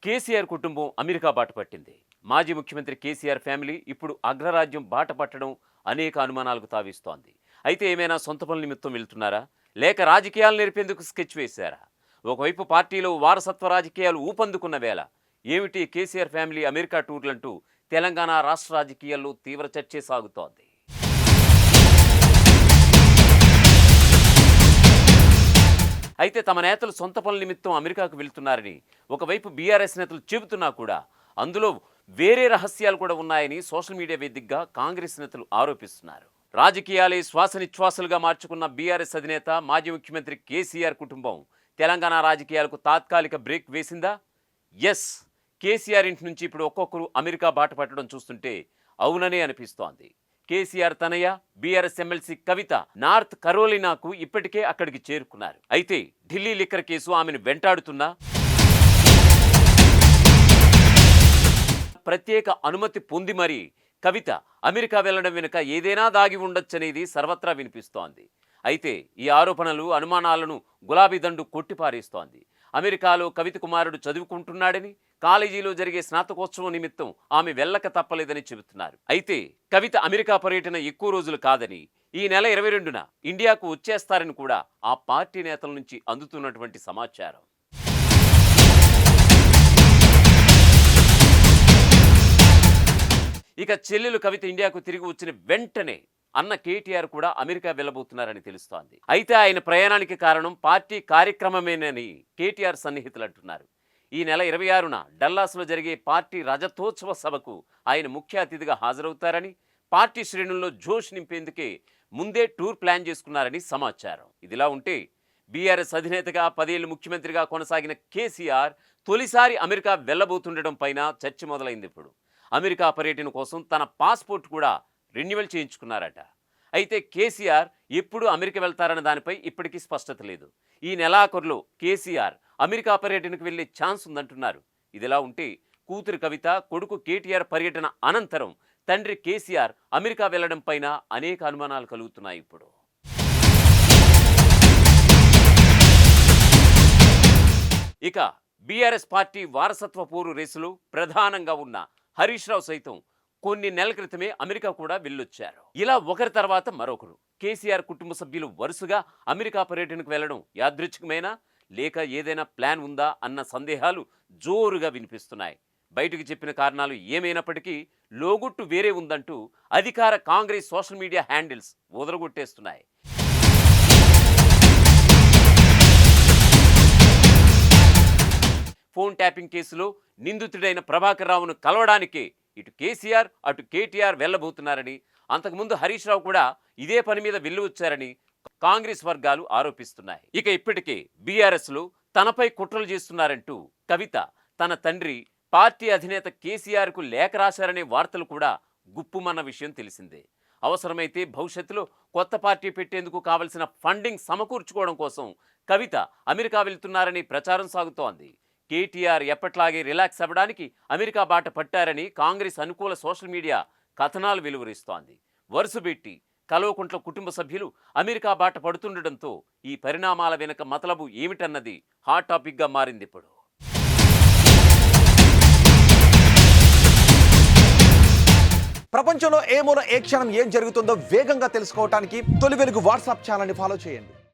కేసీఆర్ కుటుంబం అమెరికా బాట పట్టింది. మాజీ ముఖ్యమంత్రి కేసీఆర్ ఫ్యామిలీ ఇప్పుడు అగ్రరాజ్యం బాట పట్టడం అనేక అనుమానాలకు తావిస్తోంది. అయితే ఏమైనా సొంత పనుల నిమిత్తం వెళ్తున్నారా, లేక రాజకీయాలు నేర్పేందుకు స్కెచ్ వేశారా? ఒకవైపు పార్టీలో వారసత్వ రాజకీయాలు ఊపందుకున్న వేళ ఏమిటి కేసీఆర్ ఫ్యామిలీ అమెరికా టూర్లంటూ తెలంగాణ రాష్ట్ర రాజకీయాల్లో తీవ్ర చర్చే సాగుతోంది. అయితే తమ నేతలు సొంత పనుల నిమిత్తం అమెరికాకు వెళ్తున్నారని ఒకవైపు బీఆర్ఎస్ నేతలు చెబుతున్నా కూడా అందులో వేరే రహస్యాలు కూడా ఉన్నాయని సోషల్ మీడియా వేదికగా కాంగ్రెస్ నేతలు ఆరోపిస్తున్నారు. రాజకీయాలే శ్వాసనిశ్వాసాలుగా మార్చుకున్న బీఆర్ఎస్ అధినేత మాజీ ముఖ్యమంత్రి కేసీఆర్ కుటుంబం తెలంగాణ రాజకీయాలకు తాత్కాలిక బ్రేక్ వేసిందా? ఎస్, కేసీఆర్ ఇంటి నుంచి ఇప్పుడు ఒక్కొక్కరు అమెరికా బాట పట్టడం చూస్తుంటే అవుననే అనిపిస్తోంది. కేసీఆర్ తనయ్య బీఆర్ఎస్ ఎమ్మెల్సీ కవిత నార్త్ కరోలినాకు ఇప్పటికే అక్కడికి చేరుకున్నారు. అయితే ఢిల్లీ లిక్కర్ కేసు ఆమెను వెంటాడుతున్నా ప్రత్యేక అనుమతి పొంది మరీ కవిత అమెరికా వెళ్లడం వెనుక ఏదైనా దాగి ఉండొచ్చనేది సర్వత్రా వినిపిస్తోంది. అయితే ఈ ఆరోపణలు అనుమానాలను గులాబీ దండు కొట్టిపారేస్తోంది. అమెరికాలో కవిత కుమారుడు చదువుకుంటున్నాడని, కాలేజీలో జరిగే స్నాతకోత్సవం నిమిత్తం ఆమె వెళ్ళక తప్పలేదని చెబుతున్నారు. అయితే కవిత అమెరికా పర్యటన ఎక్కువ రోజులు కాదని, ఈ నెల 22న ఇండియాకు వచ్చేస్తారని కూడా ఆ పార్టీ నేతల నుంచి అందుతున్నటువంటి సమాచారం. ఇక చెల్లెలు కవిత ఇండియాకు తిరిగి వచ్చిన వెంటనే అన్న కేటీఆర్ కూడా అమెరికా వెళ్ళబోతున్నారని తెలుస్తోంది. అయితే ఆయన ప్రయాణానికి కారణం పార్టీ కార్యక్రమమేనని కేటీఆర్ సన్నిహితులు అంటున్నారు. ఈ నెల 26న డల్లాస్లో జరిగే పార్టీ రజతోత్సవ సభకు ఆయన ముఖ్య అతిథిగా హాజరవుతారని, పార్టీ శ్రేణుల్లో జోష్ నింపేందుకే ముందే టూర్ ప్లాన్ చేసుకున్నారని సమాచారం. ఇదిలా ఉంటే బీఆర్ఎస్ అధినేతగా 10 ఏళ్లు ముఖ్యమంత్రిగా కొనసాగిన కేసీఆర్ తొలిసారి అమెరికా వెళ్ళబోతుండడం పైన చర్చ మొదలైంది. ఇప్పుడు అమెరికా పర్యటన కోసం తన పాస్పోర్ట్ కూడా రెన్యువల్ చేయించుకున్నారట. అయితే కేసీఆర్ ఎప్పుడు అమెరికా వెళ్తారన్న దానిపై ఇప్పటికీ స్పష్టత లేదు. ఈ నెలాఖరులో కేసీఆర్ అమెరికా పర్యటనకు వెళ్లే ఛాన్స్ ఉందంటున్నారు. ఇదిలా ఉంటే కూతురు కవిత, కొడుకు కేటీఆర్ పర్యటన అనంతరం తండ్రి కేసీఆర్ అమెరికా వెళ్లడం పైన అనేక అనుమానాలు కలుగుతున్నాయి. ఇప్పుడు ఇక బీఆర్ఎస్ పార్టీ వారసత్వ పోరు రేసులో ప్రధానంగా ఉన్న హరీష్ రావు సైతం కొన్ని నెలల క్రితమే అమెరికా కూడా వెళ్ళొచ్చారు. ఇలా ఒకరి తర్వాత మరొకరు కేసీఆర్ కుటుంబ సభ్యులు వరుసగా అమెరికా పర్యటనకు వెళ్లడం యాదృచ్ఛికమేనా, లేక ఏదైనా ప్లాన్ ఉందా అన్న సందేహాలు జోరుగా వినిపిస్తున్నాయి. బయటకు చెప్పిన కారణాలు ఏమైనప్పటికీ లోగుట్టు వేరే ఉందంటూ అధికార కాంగ్రెస్ సోషల్ మీడియా హ్యాండిల్స్ వదలగొట్టేస్తున్నాయి. ఫోన్ ట్యాపింగ్ కేసులో నిందితుడైన ప్రభాకర్ రావును కలవడానికి ఇటు కేసీఆర్ అటు కేటీఆర్ వెళ్లబోతున్నారని, అంతకుముందు హరీష్ రావు కూడా ఇదే పని మీద వెళ్ళి వచ్చారని కాంగ్రెస్ వర్గాలు ఆరోపిస్తున్నాయి. ఇక ఇప్పటికే బీఆర్ఎస్లో తనపై కుట్రలు చేస్తున్నారంటూ కవిత తన తండ్రి పార్టీ అధినేత కేసీఆర్కు లేఖ రాశారనే వార్తలు కూడా గుప్పుమన్న విషయం తెలిసిందే. అవసరమైతే భవిష్యత్తులో కొత్త పార్టీ పెట్టేందుకు కావలసిన ఫండింగ్ సమకూర్చుకోవడం కోసం కవిత అమెరికా వెళ్తున్నారని ప్రచారం సాగుతోంది. కేటీఆర్ ఎప్పట్లాగే రిలాక్స్ అవ్వడానికి అమెరికా బాట పట్టారని కాంగ్రెస్ అనుకూల సోషల్ మీడియా కథనాలు వెలువరిస్తోంది. వరుసబెట్టి కల్వకుంట్ల కుటుంబ సభ్యులు అమెరికా బాట పడుతుండటంతో ఈ పరిణామాల వెనుక మతలబు ఏమిటన్నది హాట్ టాపిక్గా మారింది. ఇప్పుడు ప్రపంచంలో ఏ మూల ఏ క్షణం ఏం జరుగుతుందో వేగంగా తెలుసుకోవడానికి తొలి వెలుగు వాట్సాప్ ఛానల్ని ఫాలో చేయండి.